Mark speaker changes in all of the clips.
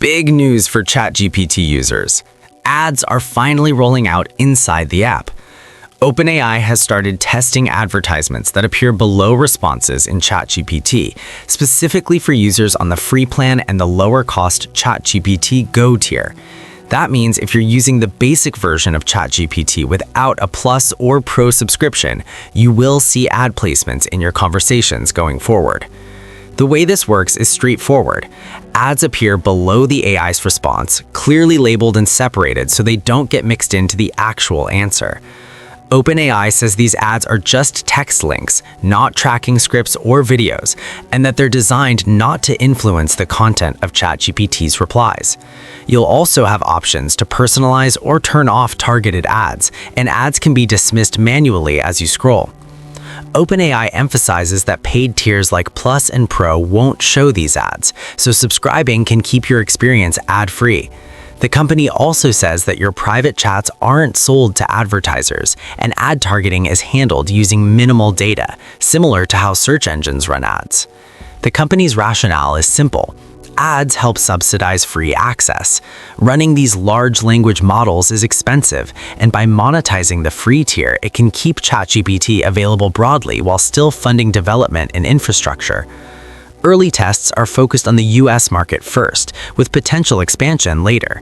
Speaker 1: Big news for ChatGPT users. Ads are finally rolling out inside the app. OpenAI has started testing advertisements that appear below responses in ChatGPT, specifically for users on the free plan and the lower-cost ChatGPT Go tier. That means if you're using the basic version of ChatGPT without a Plus or Pro subscription, you will see ad placements in your conversations going forward. The way this works is straightforward. Ads appear below the AI's response, clearly labeled and separated so they don't get mixed into the actual answer. OpenAI says these ads are just text links, not tracking scripts or videos, and that they're designed not to influence the content of ChatGPT's replies. You'll also have options to personalize or turn off targeted ads, and ads can be dismissed manually as you scroll. OpenAI emphasizes that paid tiers like Plus and Pro won't show these ads, so subscribing can keep your experience ad-free. The company also says that your private chats aren't sold to advertisers, and ad targeting is handled using minimal data, similar to how search engines run ads. The company's rationale is simple. Ads help subsidize free access. Running these large language models is expensive, and by monetizing the free tier, it can keep ChatGPT available broadly while still funding development and infrastructure. Early tests are focused on the US market first, with potential expansion later.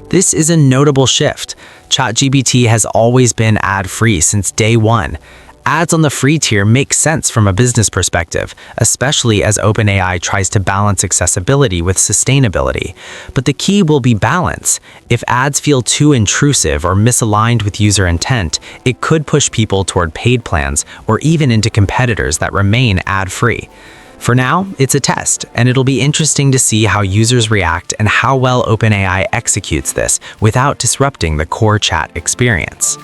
Speaker 1: This is a notable shift. ChatGPT has always been ad-free since day one. Ads on the free tier make sense from a business perspective, especially as OpenAI tries to balance accessibility with sustainability. But the key will be balance. If ads feel too intrusive or misaligned with user intent, it could push people toward paid plans or even into competitors that remain ad-free. For now, it's a test, and it'll be interesting to see how users react and how well OpenAI executes this without disrupting the core chat experience.